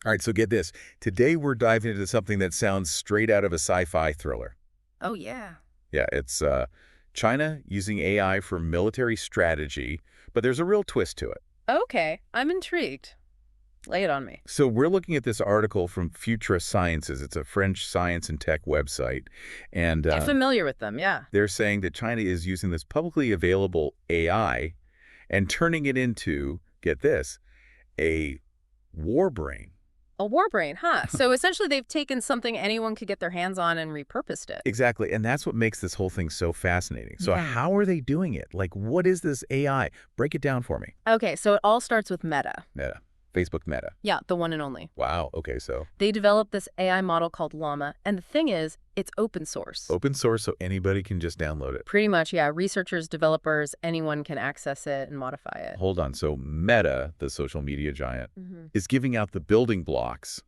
All right, so get this. Today we're diving into something that sounds straight out of a sci-fi thriller. Oh, yeah. Yeah, it's China using AI for military strategy, but there's a real twist to it. Okay, I'm intrigued. Lay it on me. So we're looking at this article from Future Sciences. It's a French science and tech website, and I'm familiar with them, yeah. they're saying that China is using this publicly available AI and turning it into, get this, a war brain. A war brain, huh? So essentially they've taken something anyone could get their hands on and repurposed it. Exactly, and that's what makes this whole thing so fascinating. So Yeah. how are they doing it? Like, what is this AI? Break it down for me. Okay, so it all starts with Meta. Meta. Facebook Meta. Yeah, the one and only. Wow, okay, so They developed this AI model called Llama, and the thing is, it's open source. open source so anybody can just download it. Pretty much, yeah. Researchers, developers, anyone can access it and modify it. Hold on, so Meta, the social media giant, Mm-hmm. is giving out the building blocks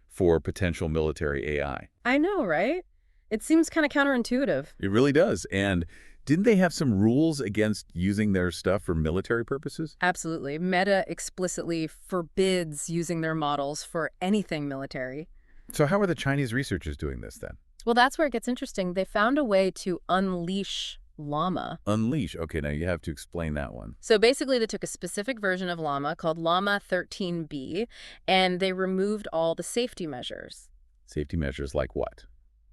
for potential military AI. I know, right? It seems kind of counterintuitive. It really does, and didn't they have some rules against using their stuff for military purposes? Absolutely. Meta explicitly forbids using their models for anything military. So how are the Chinese researchers doing this then? Well, that's where it gets interesting. They found a way to unleash Llama. Unleash. Okay, now you have to explain that one. So basically, they took a specific version of Llama called Llama 13B, and they removed all the safety measures. Safety measures like what?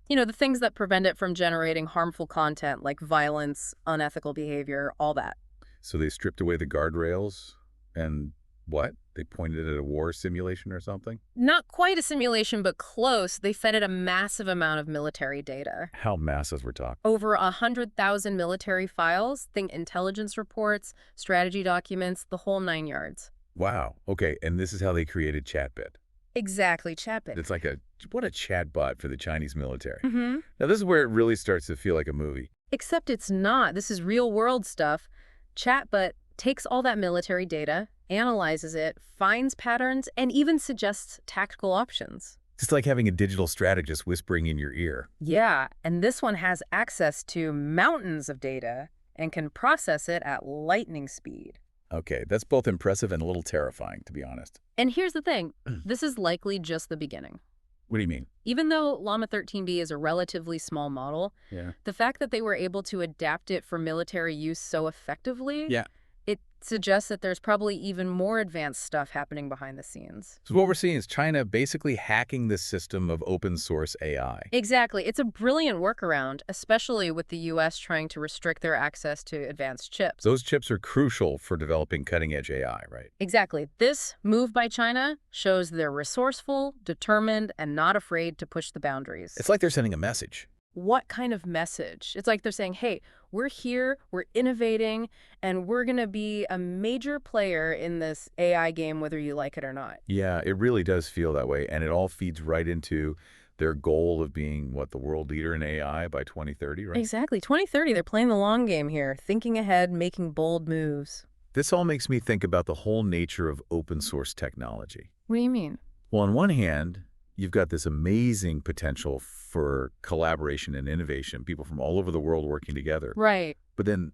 You know, the things that prevent it from generating harmful content like violence, unethical behavior, all that. So they stripped away the guardrails and what? They pointed at a war simulation or something? Not quite a simulation, but close. They fed it a massive amount of military data. How massive we're talking? Over 100,000 military files, think intelligence reports, strategy documents, the whole 9 yards. Wow. Okay, and this is how they created ChatBIT. Exactly, ChatBIT. It's like what a chatbot for the Chinese military. Mm-hmm. Now this is where it really starts to feel like a movie. Except it's not. This is real world stuff. ChatBIT takes all that military data, analyzes it, finds patterns, and even suggests tactical options. It's like having a digital strategist whispering in your ear. Yeah, and this one has access to mountains of data and can process it at lightning speed. Okay, that's both impressive and a little terrifying, to be honest. And here's the thing. This is likely just the beginning. What do you mean? Even though Llama 13B is a relatively small model, Yeah. the fact that they were able to adapt it for military use so effectively, Yeah. it suggests that there's probably even more advanced stuff happening behind the scenes. So what we're seeing is China basically hacking the system of open source AI. Exactly. It's a brilliant workaround, especially with the U.S. trying to restrict their access to advanced chips. Those chips are crucial for developing cutting-edge AI, right? Exactly. This move by China shows they're resourceful, determined, and not afraid to push the boundaries. It's like they're sending a message. What kind of message? It's like they're saying, hey, we're here, we're innovating, and we're going to be a major player in this AI game, whether you like it or not. Yeah, it really does feel that way, and it all feeds right into their goal of being, what, the world leader in AI by 2030, right? Exactly. 2030, they're playing the long game here, thinking ahead, making bold moves. This all makes me think about the whole nature of open source technology. What do you mean? Well, on one hand, you've got this amazing potential for collaboration and innovation, people from all over the world working together. Right. But then,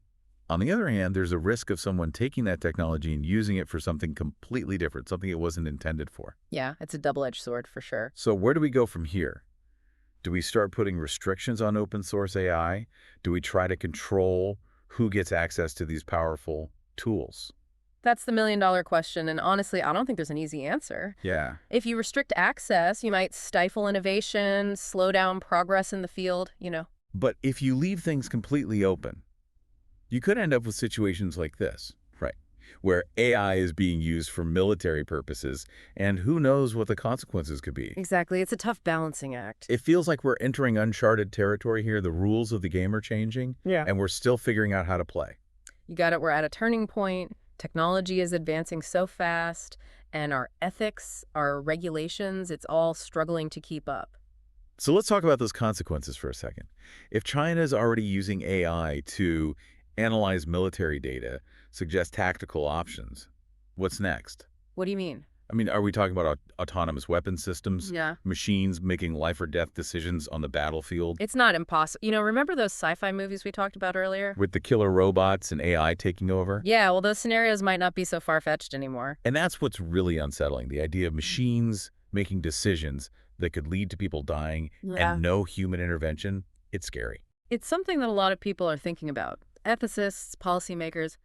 on the other hand, there's a risk of someone taking that technology and using it for something completely different, something it wasn't intended for. Yeah, it's a double-edged sword for sure. So where do we go from here? Do we start putting restrictions on open source AI? Do we try to control who gets access to these powerful tools? That's the million-dollar question, and honestly, I don't think there's an easy answer. Yeah. If you restrict access, you might stifle innovation, slow down progress in the field, you know. But if you leave things completely open, you could end up with situations like this, right? Where AI is being used for military purposes, and who knows what the consequences could be. Exactly. It's a tough balancing act. It feels like we're entering uncharted territory here. The rules of the game are changing, Yeah. and we're still figuring out how to play. You got it. We're at a turning point. Technology is advancing so fast, and our ethics, our regulations, it's all struggling to keep up. So let's talk about those consequences for a second. If China is already using AI to analyze military data, suggest tactical options, what's next? What do you mean? I mean, are we talking about autonomous weapon systems? Yeah. Machines making life or death decisions on the battlefield? It's not impossible. You know, remember those sci-fi movies we talked about earlier? With the killer robots and AI taking over? Yeah, well, those scenarios might not be so far-fetched anymore. And that's what's really unsettling, the idea of machines making decisions that could lead to people dying Yeah. and no human intervention, it's scary. It's something that a lot of people are thinking about. Ethicists, policymakers.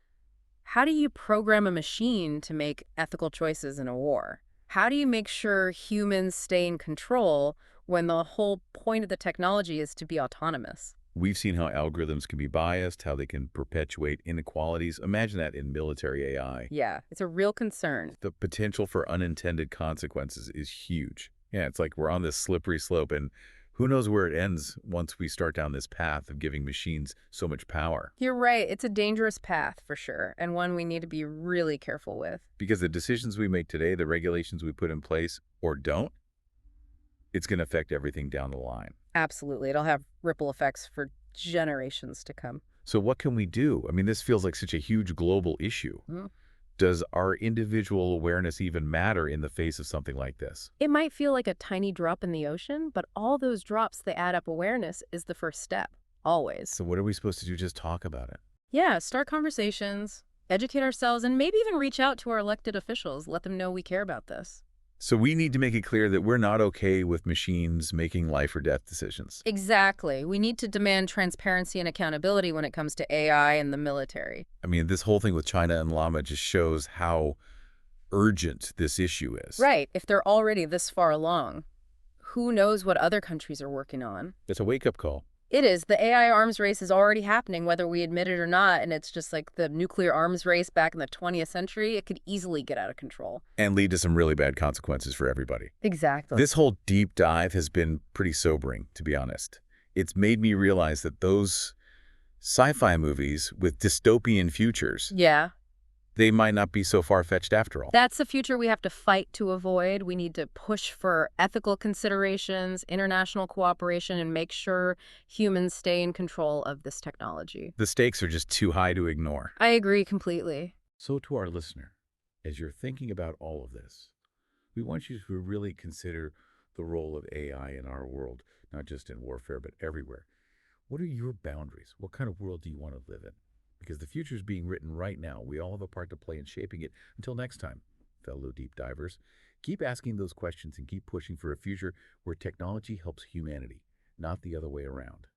How do you program a machine to make ethical choices in a war? How do you make sure humans stay in control when the whole point of the technology is to be autonomous? We've seen how algorithms can be biased, how they can perpetuate inequalities. Imagine that in military AI. Yeah, it's a real concern. The potential for unintended consequences is huge. Yeah, it's like we're on this slippery slope, and who knows where it ends once we start down this path of giving machines so much power. You're right. It's a dangerous path for sure, and one we need to be really careful with. Because the decisions we make today, the regulations we put in place or don't, it's going to affect everything down the line. Absolutely. It'll have ripple effects for generations to come. So what can we do? I mean, this feels like such a huge global issue. Mm. Does our individual awareness even matter in the face of something like this? It might feel like a tiny drop in the ocean, but all those drops that add up awareness is the first step, always. So what are we supposed to do? Just talk about it. Yeah, start conversations, educate ourselves, and maybe even reach out to our elected officials, let them know we care about this. So we need to make it clear that we're not okay with machines making life or death decisions. Exactly. We need to demand transparency and accountability when it comes to AI and the military. I mean, this whole thing with China and Llama just shows how urgent this issue is. Right. If they're already this far along, who knows what other countries are working on? It's a wake-up call. It is. The AI arms race is already happening, whether we admit it or not, and it's just like the nuclear arms race back in the 20th century. It could easily get out of control. And lead to some really bad consequences for everybody. Exactly. This whole deep dive has been pretty sobering, to be honest. It's made me realize that those sci-fi movies with dystopian futures, Yeah. they might not be so far-fetched after all. That's the future we have to fight to avoid. We need to push for ethical considerations, international cooperation, and make sure humans stay in control of this technology. The stakes are just too high to ignore. I agree completely. So to our listener, as you're thinking about all of this, we want you to really consider the role of AI in our world, not just in warfare, but everywhere. What are your boundaries? What kind of world do you want to live in? Because the future is being written right now. We all have a part to play in shaping it. Until next time, fellow deep divers, keep asking those questions and keep pushing for a future where technology helps humanity, not the other way around.